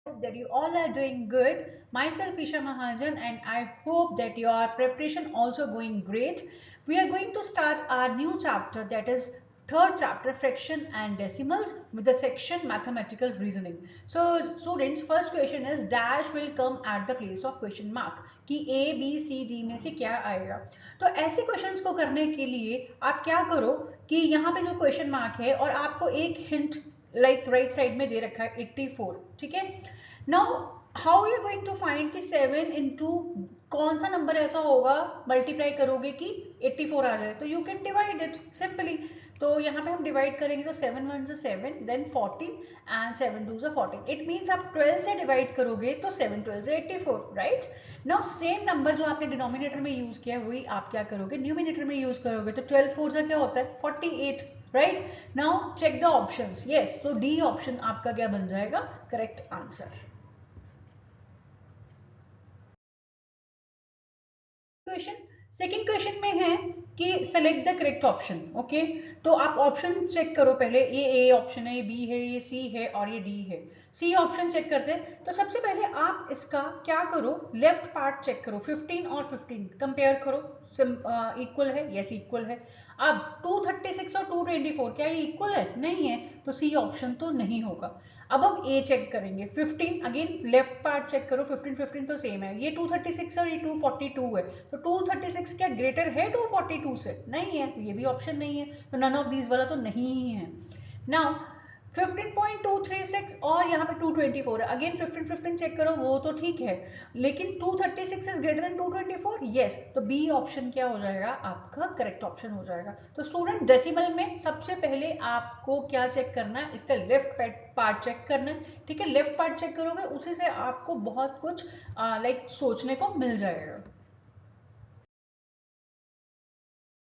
Hope that you all are doing good. Myself Isha Mahajan, and I hope that your preparation also going great. We are going to start our new chapter, that is third chapter, fraction and decimals, with the section mathematical reasoning. So students, first question is dash will come at the place of question mark कि A B C D में से क्या आएगा. तो ऐसे questions को करने के लिए आप क्या करो कि यहाँ पे जो क्वेश्चन मार्क है और आपको एक हिंट लाइक राइट साइड में दे रखा है 84, ठीक है. Now how you going to find कि 7 इंटू कौन सा नंबर ऐसा होगा मल्टीप्लाई करोगे कि 84 आ जाए. तो you can divide it simply. तो यहाँ पे हम डिवाइड करेंगे तो 7 1 से 7, देन 14 एंड 7 2 से 14. इट मीन्स आप 12 से डिवाइड करोगे तो 7 12 से 84, राइट. नाउ सेम नंबर जो आपने डिनोमिनेटर में यूज किया वही आप क्या करोगे न्यूमिनेटर में यूज करोगे. तो 12 4 से क्या होता है 48, right. Now check the options. Yes, तो डी ऑप्शन आपका क्या बन जाएगा correct answer. Question second question में है कि select the correct option. Okay, तो आप ऑप्शन चेक करो पहले. ये ए ऑप्शन है, ये बी है, ये सी है और ये डी है. सी ऑप्शन चेक करते हैं. तो सबसे पहले आप इसका क्या करो, लेफ्ट पार्ट चेक करो. 15 और 15 कंपेयर करो. इक्वल है, यस इक्वल है. अब 236 और 224 क्या ये इक्वल है? नहीं है. तो सी ऑप्शन तो नहीं होगा. अब हम ए चेक करेंगे. 15 अगेन लेफ्ट पार्ट चेक करो. 15 15 तो सेम है. ये 236 और ये 242 है. तो 236 क्या ग्रेटर है 242 से? नहीं है. तो ये भी ऑप्शन नहीं है. तो नन ऑफ दीज वाला तो नहीं ही है. नाउ 15.236 और यहाँ पे 224 है. अगेन 15 15 चेक करो, वो तो ठीक है. लेकिन 236 इज ग्रेटर देन 224. यस, तो बी ऑप्शन क्या हो जाएगा आपका करेक्ट ऑप्शन हो जाएगा. तो स्टूडेंट डेसिमल में सबसे पहले आपको क्या चेक करना है, इसका लेफ्ट पार्ट चेक करना है. ठीक है, लेफ्ट पार्ट चेक करोगे उसी से आपको बहुत कुछ लाइक सोचने को मिल जाएगा.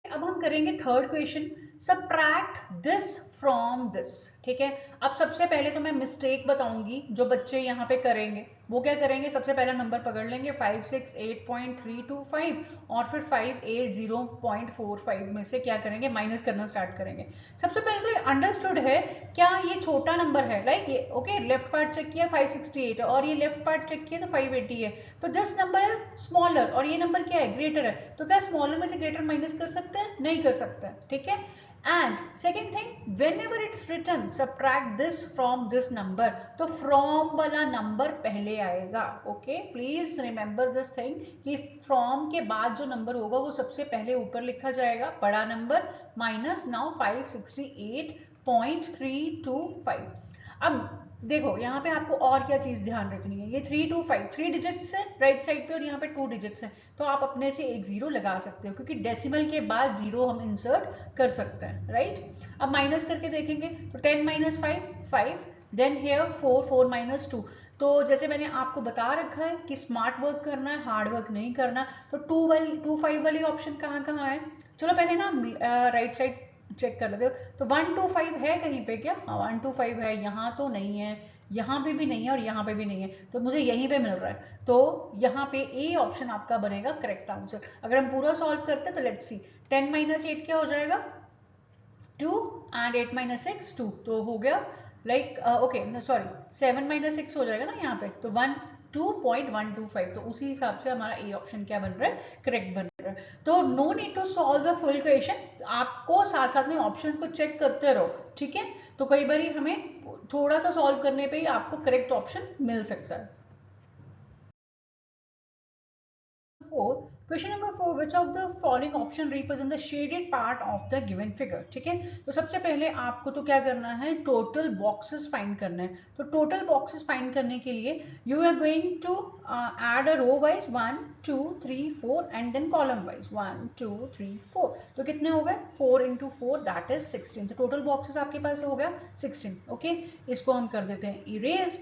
अब हम करेंगे third question. Subtract this from this. ठीक है, अब सबसे पहले तो मैं मिस्टेक बताऊंगी जो बच्चे यहाँ पे करेंगे. वो क्या करेंगे, सबसे पहला नंबर पकड़ लेंगे 568.325 और फिर 580.45 में से क्या करेंगे माइनस करना स्टार्ट करेंगे. सबसे पहले तो ये अंडरस्टूड है क्या ये छोटा नंबर है. लाइक ये ओके, लेफ्ट पार्ट चेक किया 568 है और ये लेफ्ट पार्ट चेक किया तो 580 है. तो दिस नंबर है स्मॉलर और ये नंबर क्या है ग्रेटर है. तो क्या स्मॉलर में से ग्रेटर माइनस कर सकते हैं? नहीं कर सकते हैं. ठीक है. And second thing, when ever its return subtract this from this number, तो फ्रॉम वाला नंबर पहले आएगा. Okay, please remember this thing कि फ्रॉम के बाद जो नंबर होगा वो सबसे पहले ऊपर लिखा जाएगा बड़ा नंबर माइनस नाउ 568.325. अब देखो यहाँ पे आपको और क्या चीज ध्यान रखनी है. ये 325 3 डिजिट्स है राइट साइड पे और यहाँ पे 2 डिजिट्स है. तो आप अपने से एक जीरो लगा सकते हो क्योंकि डेसिमल के बाद जीरो हम इंसर्ट कर सकते हैं, राइट. अब माइनस करके देखेंगे तो 10 माइनस 5 5, देन हेयर 4 4 माइनस 2. तो जैसे मैंने आपको बता रखा है कि स्मार्ट वर्क करना है, हार्ड वर्क नहीं करना. तो 2 वाली ऑप्शन कहाँ कहाँ है. चलो पहले ना राइट साइड चेक कर लेते हो. तो 125 है कहीं पे क्या? हाँ 125 है. यहाँ तो नहीं है, यहाँ पे भी नहीं है और यहाँ पे भी नहीं है. तो मुझे यहीं पे मिल रहा है. तो यहाँ पे ए ऑप्शन आपका बनेगा करेक्ट आंसर. अगर हम पूरा सॉल्व करते हैं तो लेट्स सी. 10 माइनस 8 क्या हो जाएगा 2 एंड 8 माइनस 6 2. तो हो गया लाइक ओके सॉरी 7 माइनस 6 हो जाएगा ना यहाँ पे. तो 2.125. तो उसी हिसाब से हमारा ए ऑप्शन क्या बन रहा है करेक्ट बन रहा है. तो no need to solve the full question, आपको साथ साथ में ऑप्शन को चेक करते रहो. ठीक है, तो कई बार हमें थोड़ा सा सॉल्व करने पे ही आपको करेक्ट ऑप्शन मिल सकता है. 4, question number 4, which of the following option represent the shaded part of the given figure. ठीक है, तो सबसे पहले आपको तो क्या करना है टोटल बॉक्सेस फाइंड करना है. तो टोटल बॉक्सेस फाइंड करने के लिए you are going to add a row wise 1 2 3 4 and then column wise 1 2 3 4. तो कितने हो गए 4 into 4 दैट इज 16. तो टोटल बॉक्सेस आपके पास हो गया 16. ओके, इसको हम कर देते हैं erase.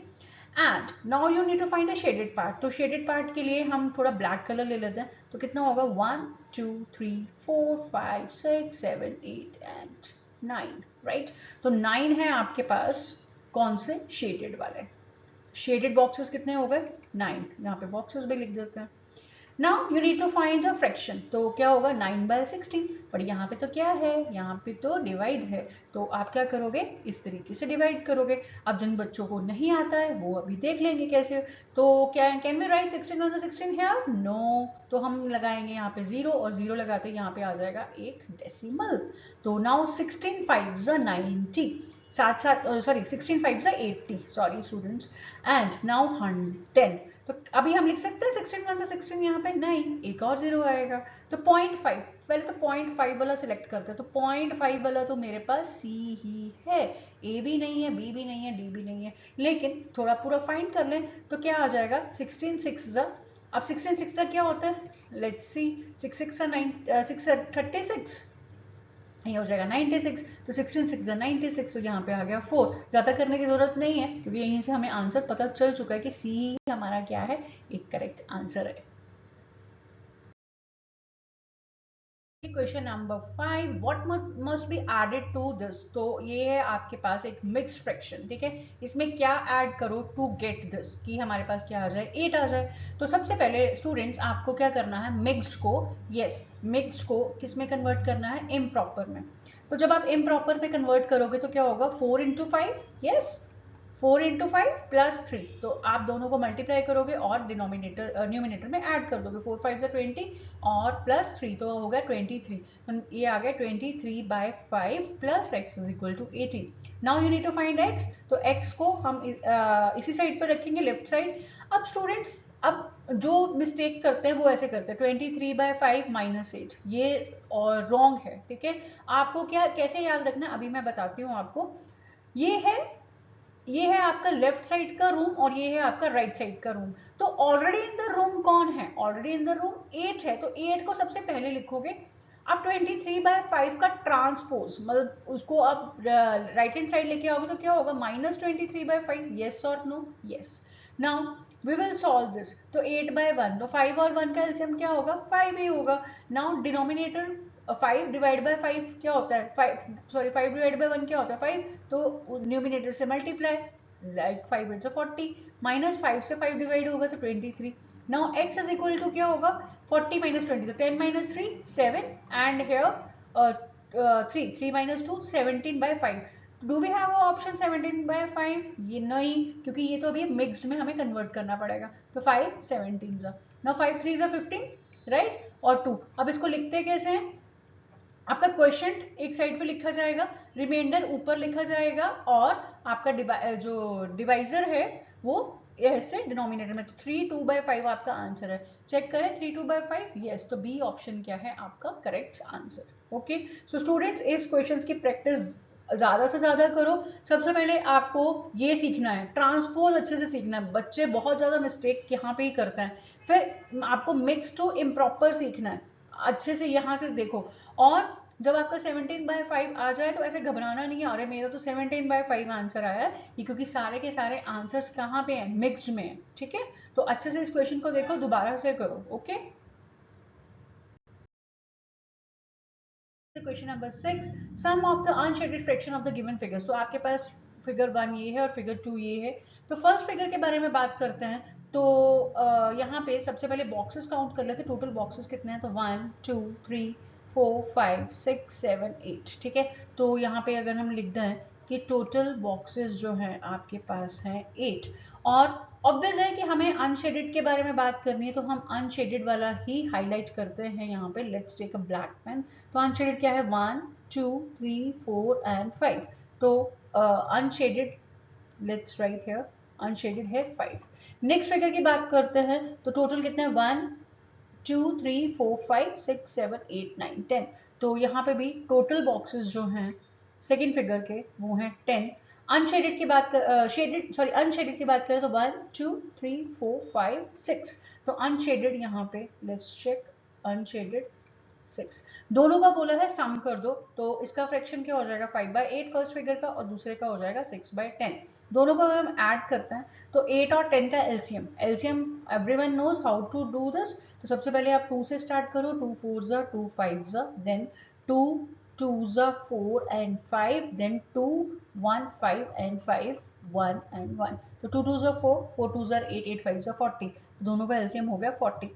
And now you need to find a shaded part. तो शेडेड पार्ट के लिए हम थोड़ा ब्लैक कलर ले लेते हैं. तो कितना होगा 1 2 3 4 5 6 7 8 एंड 9, राइट. तो 9 है आपके पास कौन से शेडेड वाले. शेडेड बॉक्सेस कितने हो गए 9. यहाँ पे बॉक्सेस भी लिख देते हैं. Now you need to find a fraction, तो क्या होगा 9/16, पर यहाँ पे तो क्या है, यहाँ पे तो डिवाइड है, तो आप क्या करोगे, इस तरीके से डिवाइड करोगे। अब जिन बच्चों को नहीं आता है वो अभी देख लेंगे कैसे। तो क्या can we write 16 on the 16 here, no, तो हम लगाएंगे यहाँ पे 0 और 0 लगाते यहाँ पे आ जाएगा एक डेसिमल। तो नाउ 16 5s are 90, साथ साथ sorry 16 5s are 80, sorry students, and now 10। तो अभी हम लिख सकते हैं 16 1 से 16, यहाँ पे नहीं, एक और 0 आएगा। तो 0.5, पहले तो 0.5 वाला सिलेक्ट करते हैं, तो 0.5 वाला तो मेरे पास सी ही है, ए भी नहीं है, बी भी नहीं है, डी भी नहीं है, लेकिन थोड़ा पूरा फाइंड कर लें तो क्या आ जाएगा 16 6 अब 16 6 क्या होता है, लेट्स सी, 6 6 6 36, ये हो जाएगा 96, तो 16 6 96, तो यहाँ पे आ गया 4। ज़्यादा करने की जरूरत नहीं है क्योंकि यहीं से हमें आंसर पता चल चुका है कि सी हमारा क्या है, एक करेक्ट आंसर है। Question number 5, what must be added to this, तो ये है आपके पास एक मिक्स्ड फ्रैक्शन, ठीक है, इसमें क्या ऐड करो टू गेट दिस, कि हमारे पास क्या आ जाए, 8 आ जाए। तो सबसे पहले स्टूडेंट्स आपको क्या करना है, मिक्स्ड को, यस, मिक्स्ड को किस में कन्वर्ट करना है, इम्प्रॉपर में। तो जब आप इम्प्रॉपर में कन्वर्ट करोगे तो क्या होगा, 4 इंटू 5, यस, 4 इंटू 5 प्लस 3, तो आप दोनों को मल्टीप्लाई करोगे और डिनोमिनेटर न्यूमिनेटर में ऐड कर दोगे, 4 5 20 और प्लस 3 तो हो गया 23, तो ये आ गया 23/5 plus x is equal to 18। Now you need to find x, तो x को हम इसी साइड पर रखेंगे, लेफ्ट साइड। अब स्टूडेंट्स, अब जो मिस्टेक करते हैं वो ऐसे करते हैं, 23/5 माइनस 8, ये और रॉन्ग है, ठीक है। आपको क्या कैसे याद रखना है अभी मैं बताती हूँ आपको। ये है आपका लेफ्ट साइड का रूम और ये है आपका राइट साइड का रूम। तो ऑलरेडी इन द रूम कौन है, ऑलरेडी इन द रूम 8 है, तो 8 को सबसे पहले लिखोगे। अब 23/5 का ट्रांसपोज, मतलब उसको आप राइट हैंड साइड लेके आओगे तो क्या होगा, -23/5, यस और no, yes. Now we will solve this, तो 8/1, तो 5 और 1 का एलसीएम क्या होगा, 5 ही होगा। नाउ डिनोमिनेटर 5 डिवाइड बाय 5 क्या होता है, 5 सॉरी 5 डिवाइड बाय 1 क्या होता है, 5, तो न्यूमिनेटर से मल्टीप्लाई, लाइक 5 इट्स 40, -5 से 5 डिवाइड होगा तो 23। Now x is equal to क्या होगा, 40 - 20, तो 10 - 3 7, and here 3 - 2 17/5। Do we have option 17/5, ये नहीं, क्योंकि ये तो अभी मिक्स्ड में हमें कन्वर्ट करना पड़ेगा, तो 5 17 नाउ 5 3 15, राइट, और 2। अब इसको लिखते कैसे हैं, आपका क्वेश्चन एक साइड पे लिखा जाएगा, रिमाइंडर ऊपर लिखा जाएगा, और आपका जो डिवाइजर है वो ऐसे डिनोमिनेटर में, तो 3 2/5 आपका आंसर है। चेक करें 3 2/5, यस, तो बी ऑप्शन क्या है आपका correct answer. Okay, so students इस क्वेश्चन की प्रैक्टिस ज़्यादा से ज़्यादा करो। सबसे पहले आपको ये सीखना है, ट्रांसपोज अच्छे से सीखना है, बच्चे बहुत ज़्यादा मिस्टेक यहाँ पे ही करते हैं। फिर आपको मिक्स टू इम्प्रॉपर सीखना है, अच्छे से यहाँ से देखो। और जब आपका 17/5 आ जाए तो ऐसे घबराना नहीं है, अरे मेरा तो 17/5 आंसर आया है, ये क्योंकि सारे के सारे आंसर्स कहाँ पे हैं, मिक्स्ड में है, ठीक है। तो अच्छे से इस क्वेश्चन को देखो, दोबारा से करो, okay. Question number 6, sum of the unshaded fraction of the given figures, तो आपके पास फिगर 1 ये है और फिगर 2 ये है। तो फर्स्ट फिगर के बारे में बात करते हैं, तो यहाँ पे सबसे पहले बॉक्सेस काउंट कर लेते हैं, टोटल बॉक्सेस कितने हैं, तो 1 2 3 4 5 6 7 8, ठीक है। तो यहाँ पे अगर हम लिख दें कि टोटल बॉक्सेस जो हैं आपके पास हैं 8, और ऑब्वियस है कि हमें अनशेडेड के बारे में बात करनी है, तो हम अनशेडेड वाला ही हाईलाइट करते हैं यहाँ पे, let's take a black pen. तो अनशेडेड क्या है, 1 2 3 4 एंड 5, तो unshaded, let's write here, unshaded है 5। नेक्स्ट फिगर की बात करते हैं, तो टोटल कितने हैं, 1 2 3 4 5 6 7 8 9 10, तो यहाँ पे भी टोटल बॉक्सेस जो हैं सेकेंड फिगर के वो हैं 10। अनशेडेड की बात कर शेडेड सॉरी अनशेडेड की बात करें तो 1 2 3 4 5 6, तो अनशेडेड यहाँ पे लेट्स चेक, अनशेडेड 6। दोनों का बोला है सम कर दो, तो इसका फ्रैक्शन क्या हो जाएगा, 5/8 फर्स्ट फिगर का, और दूसरे का हो जाएगा 6/10। दोनों को अगर हम ऐड करते हैं तो 8 और 10 का LCM, LCM everyone knows how to do this. तो सबसे पहले आप 2 से स्टार्ट करो, 2 4s 2 5s, then 2 2s 4 and 5, then 2 1 5 and 5 1 and 1, तो 2 2s 4 4 2s 8 8 5s 40, दोनों का एलसीएम हो गया 40।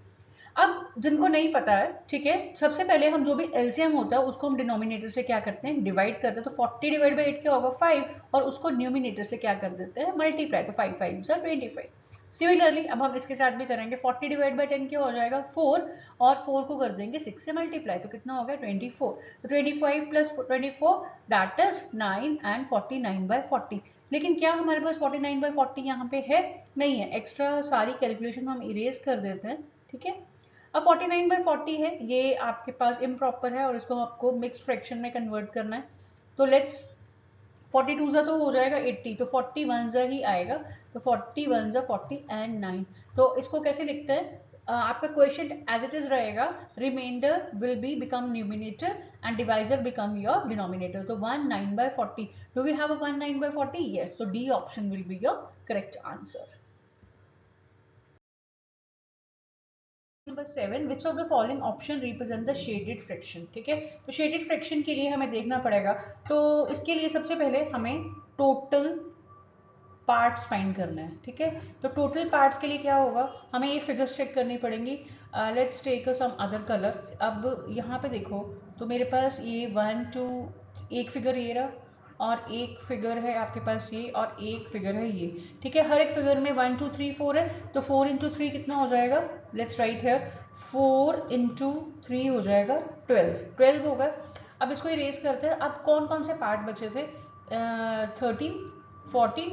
अब जिनको नहीं पता है, ठीक है, सबसे पहले हम जो भी एलसीएम होता है उसको हम डिनोमिनेटर से क्या करते हैं, डिवाइड करते हैं। तो 40 डिवाइड बाई 8 क्या होगा 5, और उसको न्यूमिनेटर से क्या कर देते हैं, मल्टीप्लाई। तो 5 5 सा 25। सिमिलरली अब हम इसके साथ भी करेंगे, 40 डिवाइड बाई 10 क्या हो जाएगा 4, और 4 को कर देंगे 6 से मल्टीप्लाई, तो कितना हो गया 24। तो 25 plus 24 that is 9 and 49 by 40। लेकिन क्या हमारे पास 49 बाई 40 यहाँ पे है, नहीं है। एक्स्ट्रा सारी कैलकुलेशन हम इरेज कर देते हैं, ठीक है। अब 49 बाई 40 है, ये आपके पास इम्प्रॉपर है और इसको आपको मिक्स्ड फ्रैक्शन में कन्वर्ट करना है। तो लेट्स 42 ज़ा तो हो जाएगा 80, तो 41 ज़ा ही आएगा। तो 41 ज़ा 40 एंड 9। तो इसको कैसे लिखते हैं, आपका क्वेश्चन एज इट इज रहेगा, reminder will be become numerator and divisor become your denominator. तो 19 by 40, do we have a 19 by 40? Yes, तो D option will be your correct answer. Number 7, which of the following option represent the shaded fraction, ठीक है। तो shaded fraction के लिए हमें देखना पड़ेगा। तो इसके लिए सबसे पहले हमें टोटल पार्ट्स फाइंड करना है, ठीक है। तो टोटल पार्ट्स के लिए क्या होगा, हमें ये फिगर्स चेक करनी पड़ेंगी। Let's take some other colour. अब यहाँ पे देखो, तो मेरे पास ये 1 2, एक फिगर ये रहा, और एक फिगर है आपके पास ये, और एक फिगर है ये, ठीक है। हर एक फिगर में 1 2 3 4 है, तो 4 इंटू 3 कितना हो जाएगा, लेट्स राइट हेयर, 4 इंटू 3 हो जाएगा 12, 12 होगा। अब इसको इरेज करते हैं। अब कौन कौन से पार्ट बचे थे, 13 14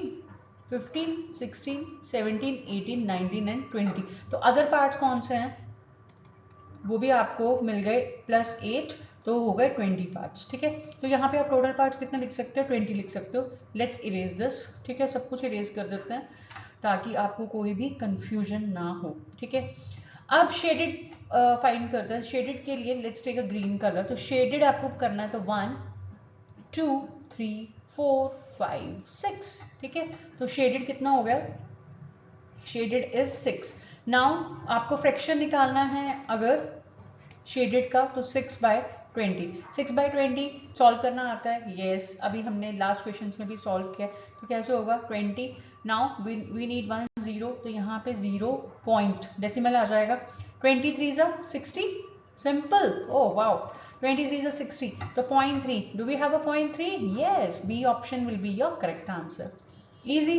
15 16 17 18 19 एंड 20। तो अदर पार्ट्स कौन से हैं, वो भी आपको मिल गए, +8, तो हो गए 20 पार्ट्स, ठीक है। तो यहाँ पे आप टोटल पार्ट्स कितने लिख सकते हो, 20 लिख सकते हो। लेट्स इरेज दिस, ठीक है, सब कुछ इरेज कर देते हैं ताकि आपको कोई भी कंफ्यूजन ना हो, ठीक है। अब शेडेड फाइंड करते हैं। शेडेड के लिए let's take a green colour. तो शेडेड आपको करना है, तो 1 2 3 4 5 6, ठीक है। तो शेडेड कितना हो गया, शेडेड इज 6। नाउ आपको फ्रैक्शन निकालना है अगर शेडेड का, तो 6 बाय 20, 6 बाय 20 सॉल्व करना आता है, यस। अभी हमने लास्ट क्वेश्चन में भी सॉल्व किया। तो कैसे होगा 20, नाउ वी नीड 1 0, तो यहाँ पे 0 पॉइंट डेसिमल आ जाएगा। 23 ज़ा 60, सिंपल, ओह वाओ, 23 ज़ा 60, तो 0.3, do we have a 0.3? Yes, B option will be your correct answer, easy.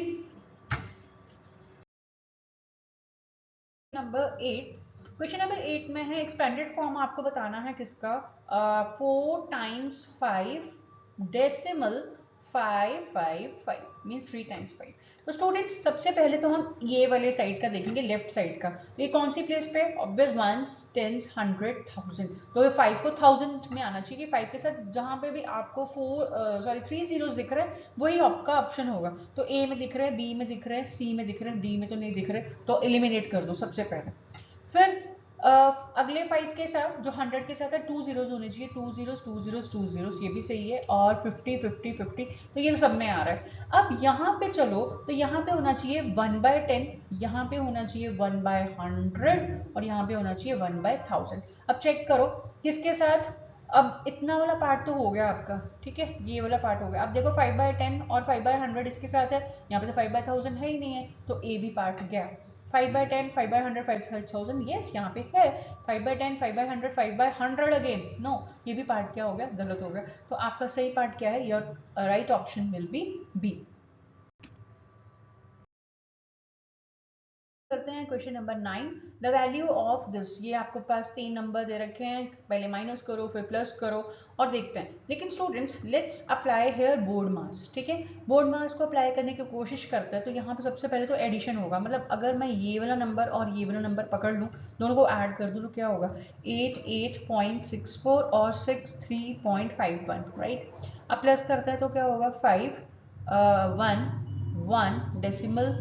Number 8, question number 8 में है एक्सपेंडेड फॉर्म आपको बताना है किसका, 4 टाइम्स 5 डेसिमल 555 मीन्स 3 टाइम्स 5। तो स्टूडेंट्स सबसे पहले तो हम ये वाले साइड का देखेंगे, लेफ्ट साइड का। तो ये कौन सी प्लेस पे, ऑब्वियस वंस टेंस 100 1000, तो ये 5 को 1000 में आना चाहिए। 5 के साथ जहाँ पे भी आपको 3 जीरोस दिख रहे हैं वही आपका ऑप्शन होगा। तो ए में दिख रहे हैं, बी में दिख रहे हैं, सी में दिख रहे हैं, डी में तो नहीं दिख रहे, तो एलिमिनेट कर दो सबसे पहले। फिर अगले 5 के साथ, जो 100 के साथ है, 2 जीरोस होने चाहिए, 2 जीरोस 2 जीरोस 2 जीरोस, ये भी सही है। और 50 50 50, तो ये तो सब में आ रहा है। अब यहाँ पे चलो, तो यहाँ पे होना चाहिए 1/10, यहाँ पे होना चाहिए 1/100, और यहाँ पे होना चाहिए 1/1000। अब चेक करो किसके साथ, अब इतना वाला पार्ट तो हो गया आपका, ठीक है, ये वाला पार्ट हो गया। अब देखो 5/10 और 5/100 इसके साथ है, यहाँ पे तो 5/1000 है ही नहीं है, तो ए भी पार्ट गया। 5/10 5/100 5/1000, यस यहाँ पे है। 5/10 5/100 5/100 अगेन, नो, ये भी पार्ट क्या हो गया, गलत हो गया। तो आपका सही पार्ट क्या है, your right option will be B. करते हैं question number 9, the value of this. ये आपको पास 3 नंबर दे रखे हैं, पहले माइनस करो फिर प्लस करो और देखते हैं। लेकिन students let's apply here BODMAS, ठीक है। बोर्ड मास को अप्लाई करने की कोशिश करते हैं। तो यहाँ पे सबसे पहले तो एडिशन होगा, मतलब अगर मैं ये वाला नंबर और ये वाला नंबर पकड़ लूँ, दोनों को ऐड कर दूँ, तो क्या होगा 88.64 और 63.51, राइट। अब प्लस करता है तो क्या होगा 5 1 1 डेसिमल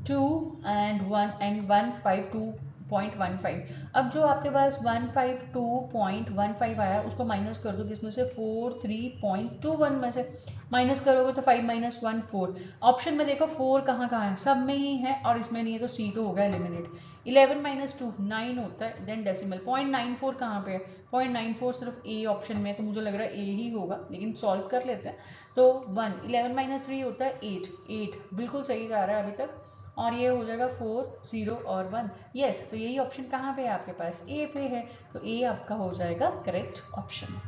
2 एंड 1 एंड 152.15। अब जो आपके पास 152.15 आया उसको माइनस कर दो, किसमें से 43.21 में से माइनस करोगे तो 5 - 1 4। ऑप्शन में देखो 4 कहाँ कहाँ है, सब में ही है और इसमें नहीं है, तो सी तो होगा एलिमिनेट। 11 - 2 9 होता है, देन डेसिमल 0.94 कहाँ पे है, 0.94 सिर्फ ए ऑप्शन में है, तो मुझे लग रहा है ए ही होगा, लेकिन सॉल्व कर लेते हैं। तो 1 11 - 3 होता है 8 8, बिल्कुल सही जा रहा है अभी तक। और ये हो जाएगा 4 0 और 1। यस, तो यही ऑप्शन कहाँ पे है आपके पास, ए पे है, तो ए आपका हो जाएगा correct option.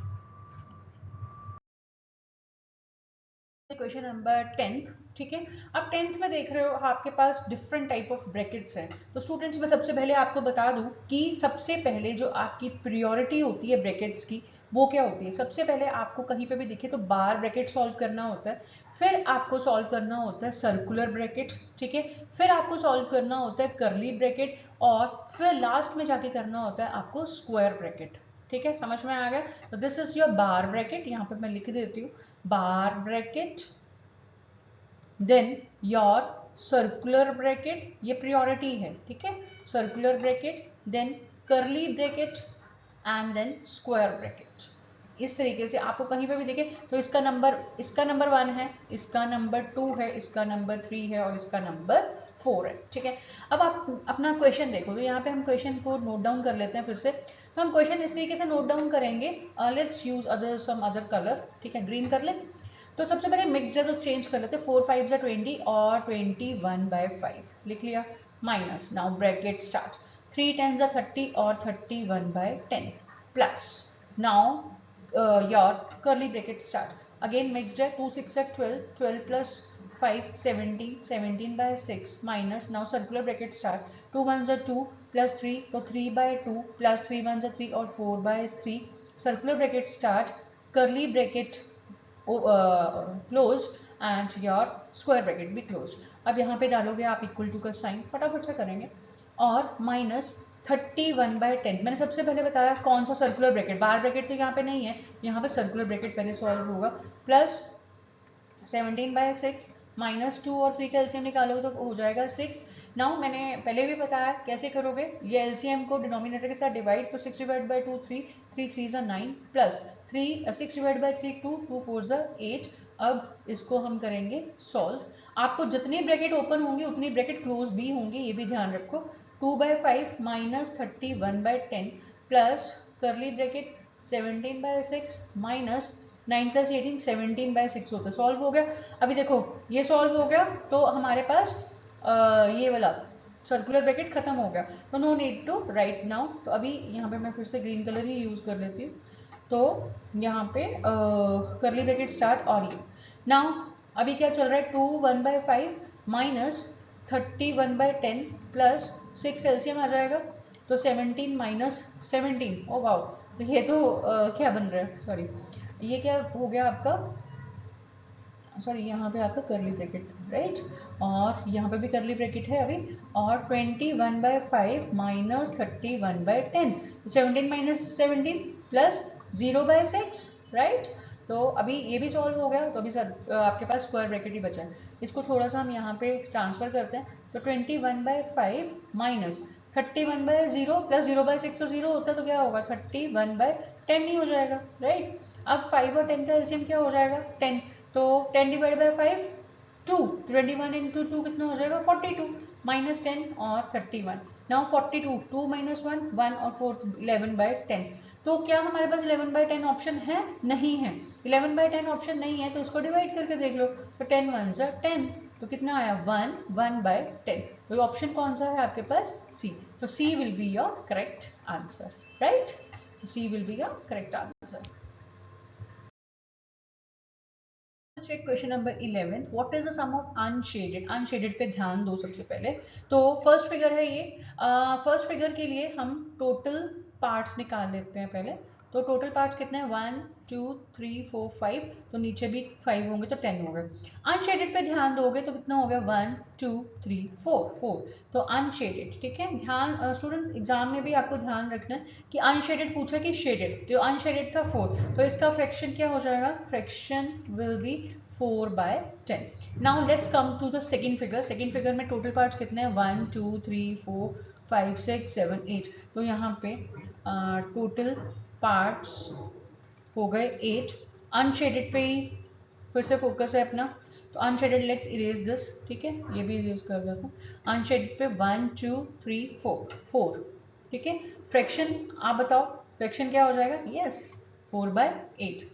Question number 10th। ठीक है, अब 10th में देख रहे हो आपके पास डिफरेंट टाइप ऑफ ब्रैकेट्स हैं। तो स्टूडेंट्स मैं सबसे पहले आपको बता दूं कि सबसे पहले जो आपकी प्रियोरिटी होती है ब्रैकेट्स की वो क्या होती है। सबसे पहले आपको कहीं पे भी दिखे तो बार ब्रैकेट सॉल्व करना होता है, फिर आपको सॉल्व करना होता है सर्कुलर ब्रैकेट, ठीक है, फिर आपको सॉल्व करना होता है करली ब्रैकेट, और फिर लास्ट में जाके करना होता है आपको स्क्वायर ब्रैकेट। ठीक है, समझ में आ गया। तो this is your bar bracket, यहाँ पे मैं लिख देती हूँ bar bracket, then your circular bracket, ये प्रियोरिटी है, ठीक है, circular bracket, then curly bracket and then square bracket. इस तरीके से आपको कहीं पे भी देखे तो इसका नंबर 1 है, इसका नंबर 2 है, इसका नंबर 3 है और इसका नंबर 4 है। ठीक है, अब आप अपना क्वेश्चन देखो, तो यहाँ पे हम क्वेश्चन को नोट डाउन कर लेते हैं फिर से। तो हम क्वेश्चन इस तरीके से नोट डाउन करेंगे, let's use other some other colour, ठीक है, ग्रीन कर ले। तो सबसे पहले मिक्स है तो चेंज कर लेते हैं, 4 5 जा 20 और 21/5 लिख लिया, माइनस, नाउ ब्रैकेट स्टार्ट, 3 10 जा 30 और 31/10 plus, now your curly bracket start, again mixed है, 2 6 जा 12, 12 plus 5 17, 17/6 minus, now circular bracket start, 2 1 जा 2 प्लस 3 तो 3/2 प्लस 3 1 जा 3 और 4/3, circular bracket start, curly bracket close and your square bracket भी क्लोज। अब यहाँ पे डालोगे आप इक्वल टू का साइन, फटाफट से करेंगे, और माइनस 31/10। मैंने सबसे पहले बताया कौन सा सर्कुलर ब्रैकेट, बार ब्रैकेट तो यहाँ पे नहीं है, यहाँ पे सर्कुलर ब्रैकेट पहले सॉल्व होगा, प्लस 17/6 माइनस 2 और 3 का एलसीएम निकालोगे तो हो जाएगा 6। नाउ मैंने पहले भी बताया कैसे करोगे, ये एलसीएम को डिनोमिनेटर के साथ डिवाइड, तो 6 डिवाइड बाई 2 3, 3 3 ज़ा 9 प्लस 6 डिवाइड बाई 3 2, 2 4 ज़ा 8। अब इसको हम करेंगे सॉल्व। आपको जितनी ब्रैकेट ओपन होंगी उतनी ब्रैकेट क्लोज भी होंगी, ये भी ध्यान रखो। 2/5 माइनस 31/10 प्लस करली ब्रैकेट 17/6 माइनस 9 प्लस 18 17/6 होता है, सॉल्व हो गया। अभी देखो ये सॉल्व हो गया तो हमारे पास ये वाला सर्कुलर ब्रैकेट खत्म हो गया, तो no need to write now. तो अभी यहाँ पे मैं फिर से ग्रीन कलर ही यूज कर लेती हूँ, तो यहाँ पे करली ब्रैकेट स्टार्ट, और ये नाउ अभी क्या चल रहा है, 2 1/5 माइनस 31/10 प्लस 6 एलसीएम आ जाएगा, तो 17 माइनस 17, ओ वाओ, तो ये तो क्या बन रहा है, सॉरी ये क्या हो गया आपका, सॉरी यहाँ पे आपका करली ब्रैकेट, राइट, और यहाँ पे भी करली ब्रैकेट है अभी, और 21/5 माइनस 31/10, 17 माइनस 17 प्लस 0/6, राइट। तो अभी ये भी सॉल्व हो गया, तो अभी सर आपके पास स्क्वायर ब्रैकेट ही बचा है, इसको थोड़ा सा हम यहाँ पे ट्रांसफर करते हैं, तो 21/5 माइनस 31/0 प्लस 0/6, तो 0 होता है तो क्या होगा 31/10 ही हो जाएगा, राइट। अब 5 और 10 का एलसीएम क्या हो जाएगा 10, तो 10 डिवाइड बाई 5 2, 21 इंटू 2 कितना हो जाएगा 42, माइनस 10 और 31, नाउ 42 2 माइनस 1 1 और 4 11/10। तो क्या हमारे पास 11/10 ऑप्शन है, नहीं है, 11/10 ऑप्शन नहीं है, तो उसको डिवाइड करके देख लो, तो 10 1 जा 10, तो कितना आया 1 1/10, तो ऑप्शन कौन सा है आपके पास, सी, तो C will be your correct answer, right, C will be your correct answer. Check question number 11, what is the sum of unshaded, unshaded पे ध्यान दो सबसे पहले। तो फर्स्ट फिगर है ये, फर्स्ट फिगर के लिए हम टोटल पार्ट्स निकाल लेते हैं पहले। तो टोटल पार्ट्स कितने हैं 1 2 3 4 5, तो नीचे भी 5 होंगे तो 10 हो गए। अनशेडेड पे ध्यान दोगे तो कितना हो गया 1 2 3 4 4, तो अनशेडेड, ठीक है। ध्यान स्टूडेंट एग्जाम में भी आपको ध्यान रखना है कि अनशेडेड पूछा कि शेडेड, तो अनशेडेड था 4, तो इसका फ्रैक्शन क्या हो जाएगा, fraction will be 4/10। Now let's come to the second figure, second figure में टोटल पार्ट्स कितने हैं 1 2 3 4 5 6 7 8, तो यहाँ पे टोटल पार्ट्स हो गए 8। अनशेडेड पे ही फिर से फोकस है अपना, तो अनशेडेड लेट्स इरेज दिस, ठीक है, ये भी इरेज कर देता हूँ। अनशेडेड पे 1 2 3 4 4, ठीक है। फ्रैक्शन आप बताओ, फ्रैक्शन क्या हो जाएगा, यस 4/8।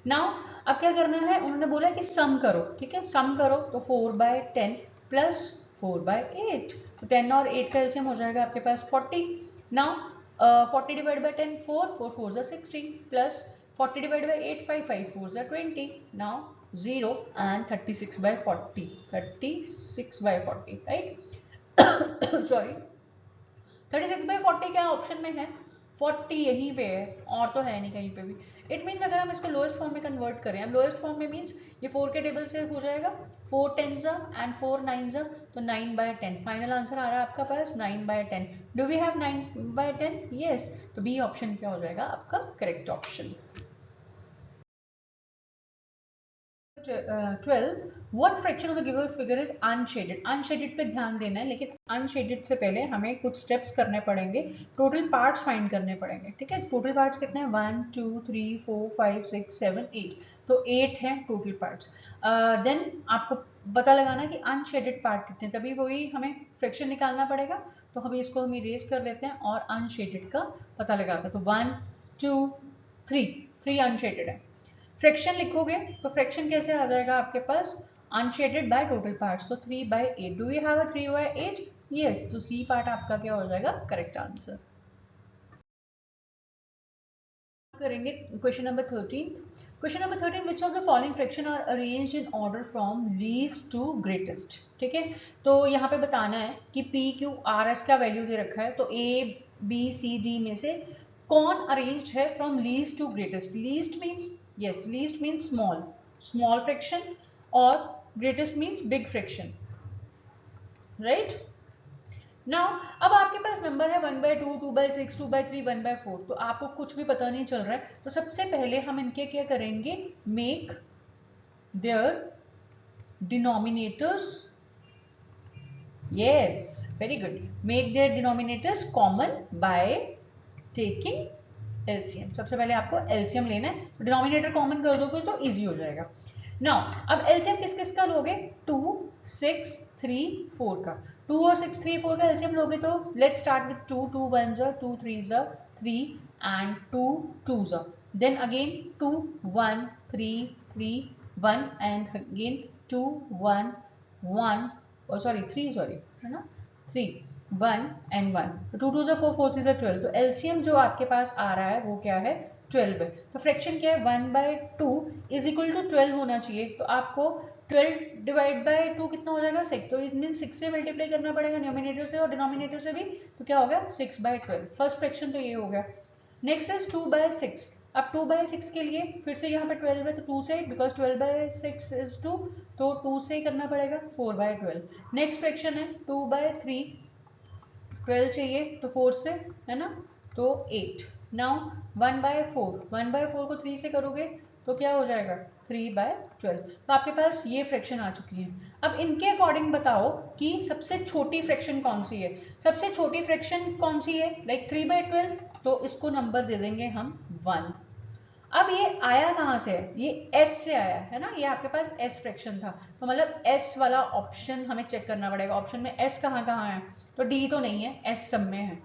नाउ अब क्या करना है, उन्होंने बोला कि सम करो, ठीक है, सम करो, तो 4/10 प्लस 4/8। तो 10 और 8 का एलसीएम हो जाएगा आपके पास 40। नाउ 40 डिवाइड बाय 10 4 4 4 जा 60 प्लस 40 डिवाइड बाय 8 5 5 4 जा 20। नाउ 0 एंड 36/40 36/40 राइट सॉरी 36/40 क्या ऑप्शन में है 40 यहीं पे है और तो है नहीं कहीं पे भी। इट मीन्स अगर हम इसको लोएस्ट फॉर्म में कन्वर्ट करें, अब लोएस्ट फॉर्म में मीन्स ये 4 के टेबल से हो जाएगा 4 10 एंड 4 9 तो 9/10। फाइनल आंसर आ रहा है आपका पास 9/10। Do we have 9/10? यस। तो बी ऑप्शन क्या हो जाएगा आपका correct option. 12 what fraction of the given figure is unshaded? unshaded पे ध्यान देना है, लेकिन unshaded से पहले हमें कुछ स्टेप्स करने पड़ेंगे, टोटल पार्ट्स फाइंड करने पड़ेंगे। ठीक है, टोटल पार्ट्स कितने हैं 1 2 3 4 5 6 7 8, तो 8 हैं टोटल पार्ट्स। देन आपको पता लगाना कि अनशेडेड पार्ट कितने, तभी वही हमें फ्रैक्शन निकालना पड़ेगा। तो हम इसको हम इरेज कर लेते हैं और अनशेडेड का पता लगाते हैं। तो 1 2 3 अनशेडेड है। फ्रैक्शन लिखोगे तो फ्रैक्शन कैसे आ जाएगा आपके पास अनशेडेड बाय टोटल पार्ट्स, तो 3/8। Do you have a 3/8? Yes. तो सी पार्ट आपका क्या हो जाएगा करेक्ट आंसर। करेंगे question number 13। Question number 13 which of the following fraction are arranged in order from least to greatest. ठीक है, तो यहाँ पे बताना है कि पी क्यू आर एस का वैल्यू दे रखा है, तो ए बी सी डी में से कौन अरेंज्ड है from least to greatest. Least means yes least means small fraction और greatest means big fraction right। now अब आपके पास नंबर है 1/2 2/6 2/3 1/4, तो आपको कुछ भी पता नहीं चल रहा है, तो सबसे पहले हम इनके क्या करेंगे make their denominators yes very good make their denominators common by taking LCM. सबसे पहले आपको एलसीएम लेना है, तो डिनोमिनेटर कॉमन कर दोगे तो इजी हो जाएगा। नाउ अब एलसीएम किस किस का लोगे 2 6 3 4 का, 2 और 6 3 4 का एलसीएम लोगे तो let's start with 2 2 1 2 3 3 and 2 2 then again 2 1 3 3 1 and again 2 1 1 और सॉरी 3 सॉरी है ना 3 1 एंड 1, तो 2 2 4 4 3 12, तो एलसीएम जो आपके पास आ रहा है वो क्या है 12 है। तो फ्रैक्शन क्या है 1/2 इज इक्वल टू 12 होना चाहिए, तो आपको 12 डिवाइड बाय 2 कितना हो जाएगा 6, तो इट मीन 6 से मल्टीप्लाई करना पड़ेगा न्यूमिनेटर से और डिनोमिनेटर से भी, तो क्या हो गया 6/12। फर्स्ट फ्रैक्शन तो ये हो गया। Next is 2/6। अब 2/6 के लिए फिर से यहाँ पे 12 है तो 2 से, बिकॉज 12/6 इज 2, तो 2 से ही करना पड़ेगा 4/12। नेक्स्ट फ्रैक्शन है 2/3, 12 चाहिए तो 4 से है ना, तो 8। नाउ 1/4, 1/4 को 3 से करोगे तो क्या हो जाएगा 3/12। तो आपके पास ये फ्रैक्शन आ चुकी है। अब इनके अकॉर्डिंग बताओ कि सबसे छोटी फ्रैक्शन कौन सी है। सबसे छोटी फ्रैक्शन कौन सी है लाइक 3/12, तो इसको नंबर दे देंगे हम 1। अब ये आया कहाँ से है, ये S से आया है ना, ये आपके पास S फ्रैक्शन था, तो मतलब S वाला ऑप्शन हमें चेक करना पड़ेगा। ऑप्शन में S कहाँ कहाँ है, तो D तो नहीं है, S सब में है।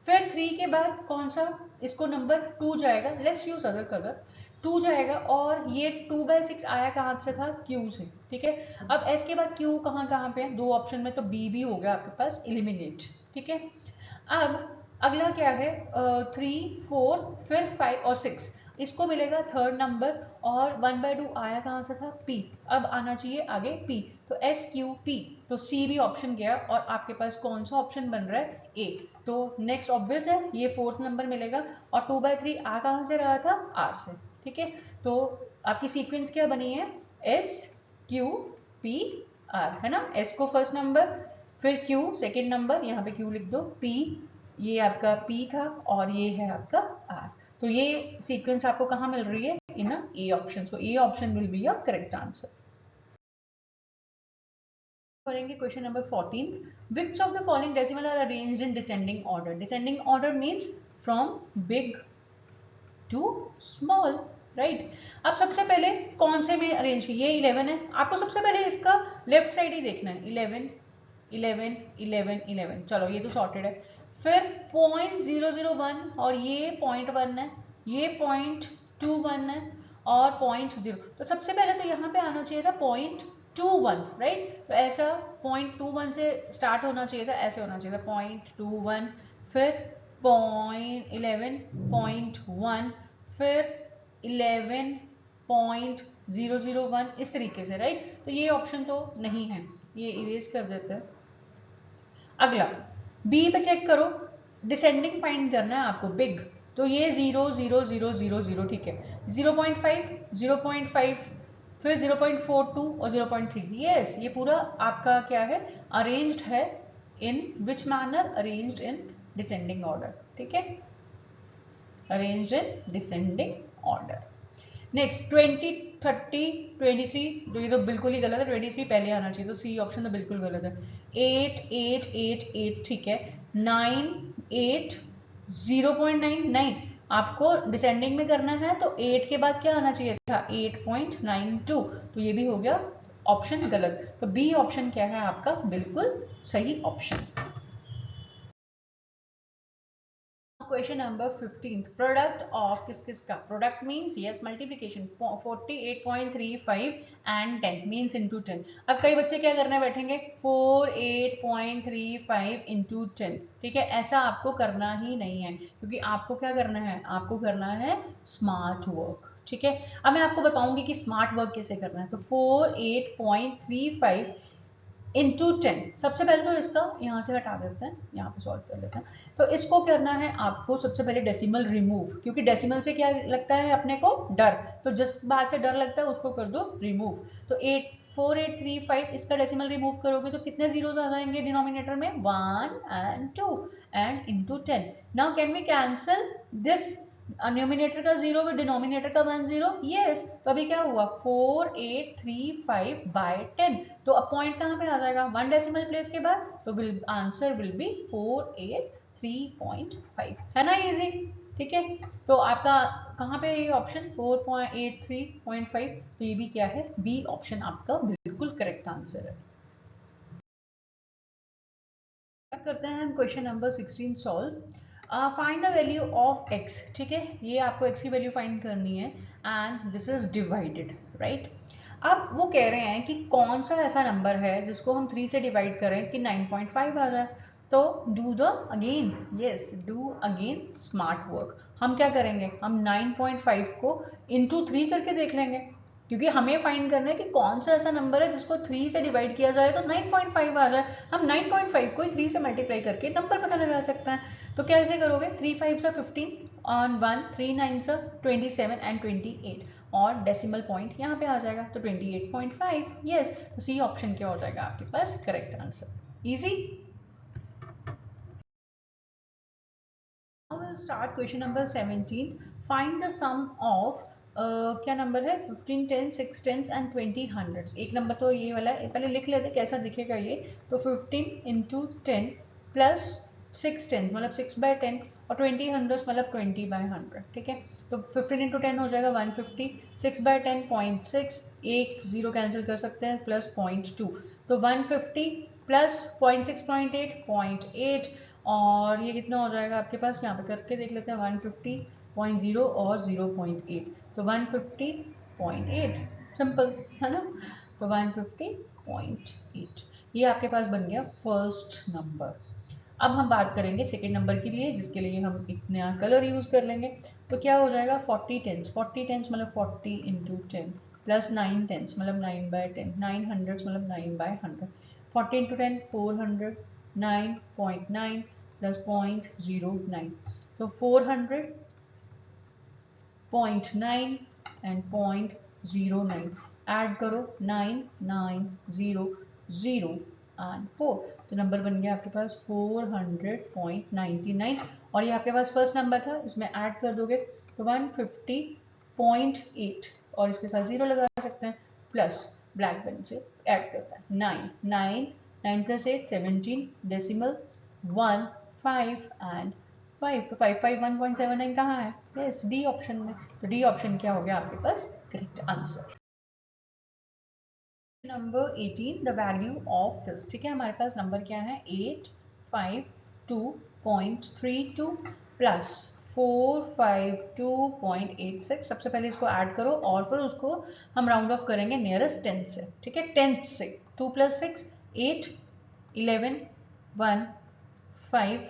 फिर 3 के बाद कौन सा, इसको नंबर 2 जाएगा, लेट्स यूज अदर कलर, 2 जाएगा, और ये 2/6 आया कहाँ से था Q से। ठीक है, अब S के बाद Q कहाँ कहाँ पे है, दो ऑप्शन में, तो B भी हो गया आपके पास एलिमिनेट। ठीक है, अब अगला क्या है 3 4 फिर 5 और 6, इसको मिलेगा थर्ड नंबर, और 1/2 आया कहाँ से था P, अब आना चाहिए आगे P, तो SQP, तो C भी ऑप्शन गया, और आपके पास कौन सा ऑप्शन बन रहा है A, तो नेक्स्ट ऑब्वियस है ये फोर्थ नंबर मिलेगा, और 2/3 आ कहाँ से रहा था R से। ठीक है, तो आपकी सीक्वेंस क्या बनी है SQP R है ना, S को फर्स्ट नंबर, फिर Q सेकेंड नंबर, यहाँ पे Q लिख दो, P ये आपका P था, और ये है आपका R। तो ये सीक्वेंस आपको कहाँ मिल रही है in A option, so A option will be your correct answer. करेंगे question number 14। Which of the following decimal are arranged in descending order. Descending order means from big to small right. अब सबसे पहले कौन से में arrange किया, ये 11 है, आपको सबसे पहले इसका लेफ्ट साइड ही देखना है, 11 11 11 11, चलो ये तो सॉर्टेड है। फिर 0.001 और ये 0.1 है, ये 0.21 है, और 0.0, तो सबसे पहले तो यहाँ पे आना चाहिए था 0.21 राइट, तो ऐसा 0.21 से स्टार्ट होना चाहिए था, ऐसे होना चाहिए था 0.21, फिर 11.1, फिर 11.001, इस तरीके से, राइट। तो ये ऑप्शन तो नहीं है, ये इरेज कर देते हैं। अगला बी पे चेक करो, डिसेंडिंग फाइंड करना है आपको, बिग। तो ये 0 0 0 0 0, ठीक है। 0.5 0.5, फिर 0.42 और 0.3। यस, ये पूरा आपका क्या है, अरेंज्ड है in which manner, arranged in descending order, ठीक है, arranged in descending order. Next 20 30 23, तो ये तो बिल्कुल ही गलत है, 23 पहले आना चाहिए, तो सी ऑप्शन तो बिल्कुल गलत है। 8 8 8 8, ठीक है। 9 8 0.99, आपको डिसेंडिंग में करना है तो 8 के बाद क्या आना चाहिए था, 8.92, तो ये भी हो गया ऑप्शन गलत। तो बी ऑप्शन क्या है आपका बिल्कुल सही option. Question number 15, product of किस किस का, product means yes multiplication, 48.35 and 10 means into 10। अब कई बच्चे क्या करने बैठेंगे, 48.35 इंटू 10, ठीक है। ऐसा आपको करना ही नहीं है, क्योंकि आपको क्या करना है, आपको करना है स्मार्ट वर्क, ठीक है। अब मैं आपको बताऊंगी कि स्मार्ट वर्क कैसे करना है। तो 48.35 इंटू 10, सबसे पहले तो इसका यहाँ से हटा देते हैं, यहाँ पे सॉल्व कर लेते हैं। तो इसको करना है आपको सबसे पहले डेसिमल रिमूव, क्योंकि डेसिमल से क्या लगता है अपने को, डर। तो जिस बात से डर लगता है उसको कर दो रिमूव। तो 4835 इसका डेसिमल रिमूव करोगे तो कितने जीरोस आ जाएंगे डिनोमिनेटर में, 1 and 2 and into 10। Now can we cancel this, numerator का 0 विद डिनोमिनेटर का 1 0, यस। तो अभी क्या हुआ, 4835/10। तो अब पॉइंट कहाँ पे आ जाएगा, 1 डेसिमल प्लेस के बाद, तो आंसर विल बी 483.5, है ना, इजी, ठीक है। तो आपका कहाँ पे ये ऑप्शन 483.5, तो ये भी क्या है, बी ऑप्शन आपका बिल्कुल करेक्ट आंसर है। करते हैं हम question number 16 solve. Find the value of x, ठीक है, ये आपको x की वैल्यू फाइंड करनी है and this is divided, right. अब वो कह रहे हैं कि कौन सा ऐसा नंबर है जिसको हम 3 से डिवाइड करें कि 9.5 आ जाए। तो do the again, yes do again smart work. हम क्या करेंगे, हम 9.5 को इंटू 3 करके देख लेंगे, क्योंकि हमें फाइंड करना है कि कौन सा ऐसा नंबर है जिसको 3 से डिवाइड किया जाए तो 9.5 आ जाए। हम 9.5 को 3 से मल्टीप्लाई करके नंबर पता लगा सकते हैं। तो कैसे करोगे, 3 5 15 ऑन 1, 3 9 27 एंड 28, और डेसिमल पॉइंट यहाँ पे आ जाएगा तो 28.5, यस। तो सी ऑप्शन क्या हो जाएगा आपके पास correct answer, easy. Now we'll start question number 17. Find the sum of क्या नंबर है, 15 10 6 10 एंड 20 हंड्रेड्स। एक नंबर तो ये वाला है, पहले लिख लेते कैसा दिखेगा ये। तो 15 इंटू 10 प्लस 6 10 मतलब 6/10 और 20 हंड्रेड्स मतलब 20/100, ठीक है। तो 15 इंटू 10 हो जाएगा 150, 6/10 0.6, एक जीरो कैंसिल कर सकते हैं, प्लस 0.2, तो 150 प्लस 0.6 0.8 0.8, और ये कितना हो जाएगा आपके पास, यहाँ पे करके देख लेते हैं, 150.0 और 0.8, तो 150.8, सिंपल है ना। तो 150.8 ये आपके पास बन गया फर्स्ट नंबर। अब हम बात करेंगे सेकेंड नंबर के लिए, जिसके लिए हम एक नया कलर यूज कर लेंगे। तो क्या हो जाएगा, 40 टेंस, 40 टेंस मतलब 40 इंटू 10 प्लस 9 टेंस मतलब 9/10, 9 हंड्रेड्स मतलब 9/100, 40 इंटू 10 400, 9.9 प्लस 0.09, तो 400.9 एंड 0.09 ऐड करो, 9900 एंड 4, तो नंबर बन गया आपके पास 400.99, और ये आपके पास फर्स्ट नंबर था, इसमें ऐड कर दोगे तो 150.8, और इसके साथ 0 लगा सकते हैं, प्लस ब्लैक पेन से ऐड करता है 9 9 9 प्लस 8 17, डेसिमल 1 5 एंड 5, तो 5 5 1.79 कहाँ है, यस डी ऑप्शन में। तो डी ऑप्शन क्या हो गया आपके पास correct answer. Number 18, the value of this, ठीक है, हमारे पास नंबर क्या है, 852.32 प्लस 452.86। सबसे पहले इसको ऐड करो और फिर उसको हम राउंड ऑफ करेंगे नियरेस्ट टेंथ से, ठीक है, टेंथ से 2 + 6 8, 11, 1, 5,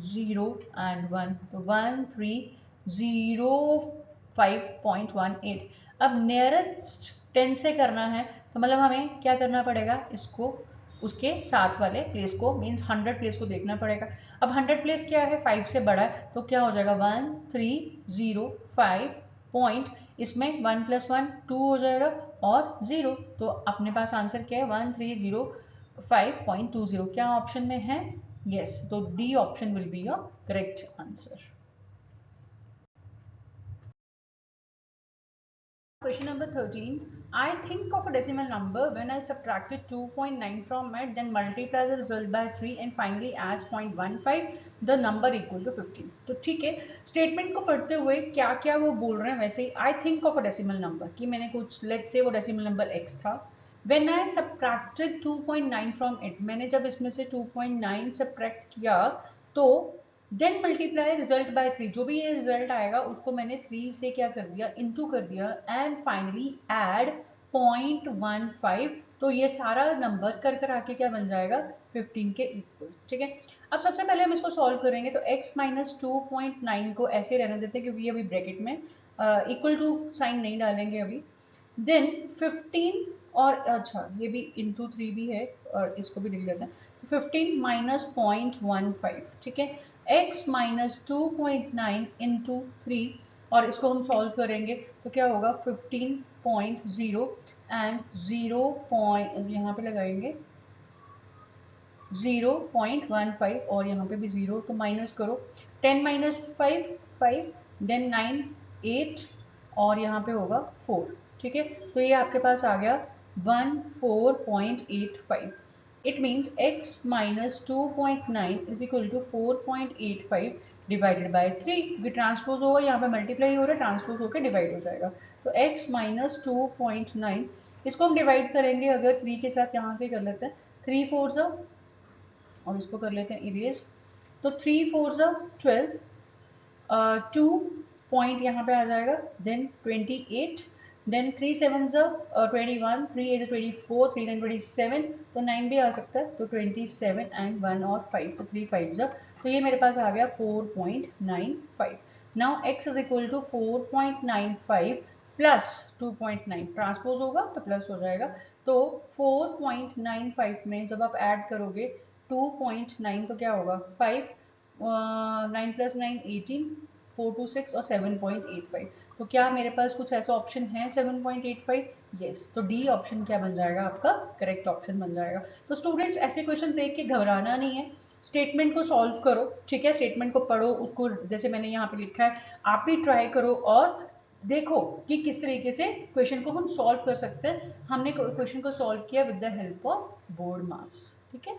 0 and 1, तो 1305.18। अब नियरेस्ट 10 से करना है तो मतलब हमें क्या करना पड़ेगा, इसको उसके साथ वाले प्लेस को मीन्स 100 प्लेस को देखना पड़ेगा। अब 100 प्लेस क्या है, 5 से बड़ा है, तो क्या हो जाएगा 1305 पॉइंट, इसमें 1 + 1 2 हो जाएगा और 0, तो अपने पास आंसर क्या है 1305.20। क्या ऑप्शन में है, यस, तो D option will be your correct answer. Question number 13. I think of a decimal number when I subtracted 2.9 from it, then multiply the result by 3 and finally adds 0.15, the number equal to 15. तो ठीक है, statement को पढ़ते हुए क्या क्या वो बोल रहे हैं वैसे ही I think of a decimal number, कि मैंने कुछ लेट्स से वो डेसिमल नंबर x था, when I subtracted 2.9 from it, मैंने जब इसमें से 2.9 सब्ट्रैक्ट किया तो देन मल्टीप्लाई रिजल्ट बाय 3, जो भी ये रिजल्ट आएगा उसको मैंने 3 से क्या कर दिया, इनटू कर दिया, एंड फाइनली ऐड 0.15, तो ये सारा नंबर कर कर आके क्या बन जाएगा 15 के इक्वल। ठीक है, अब सबसे पहले हम इसको सॉल्व करेंगे, तो x माइनस 2.9 को ऐसे रहने देते हैं क्योंकि अभी ब्रैकेट में इक्वल टू साइन नहीं डालेंगे अभी। देन 15 और अच्छा ये भी इंटू 3 भी है और इसको भी लिख देते हैं, 15 माइनस 0.15, ठीक है, x माइनस 2.9 इंटू 3 और इसको हम सॉल्व करेंगे तो क्या होगा 15.0 एंड 0. यहाँ पे लगाएंगे 0.15 और यहाँ पे भी 0, तो माइनस करो 10 माइनस 5 5, देन 9 8 और यहाँ पे होगा 4। ठीक है, तो ये आपके पास आ गया 14.85। It means x minus 2.9 is equal to 4.85 divided by 3, क्योंकि ट्रांसपोज होगा, यहाँ पे मल्टीप्लाई हो रहा है, ट्रांसपोज होकर डिवाइड हो जाएगा, तो x माइनस 2.9 इसको हम डिवाइड करेंगे अगर 3 के साथ, यहाँ से कर लेते हैं 3 4 और इसको कर लेते हैं इरेज, तो 3 4 12, 2 पॉइंट यहाँ पे आ जाएगा, देन 28, देन 3 7 21, 3 8 24, 3 9 27, तो 9 भी आ सकता है, तो 27 एंड 1 और 5, तो 3 5 तो ये मेरे पास आ गया 4.95। Now x is equal to 4.95 plus 2.9, transpose होगा तो प्लस हो जाएगा, तो 4.95 में जब आप ऐड करोगे 2.9 तो क्या होगा 5, 9 + 9 18, 4 2 6 और 7.85, तो क्या मेरे पास कुछ ऐसा ऑप्शन है 7.85, यस, तो डी ऑप्शन क्या बन जाएगा आपका करेक्ट ऑप्शन बन जाएगा। तो स्टूडेंट्स ऐसे क्वेश्चन देख के घबराना नहीं है, स्टेटमेंट को सॉल्व करो, ठीक है, स्टेटमेंट को पढ़ो, उसको जैसे मैंने यहाँ पे लिखा है आप भी ट्राई करो और देखो कि किस तरीके से क्वेश्चन को हम सॉल्व कर सकते हैं। हमने क्वेश्चन को सॉल्व किया with the help of BODMAS, ठीक है।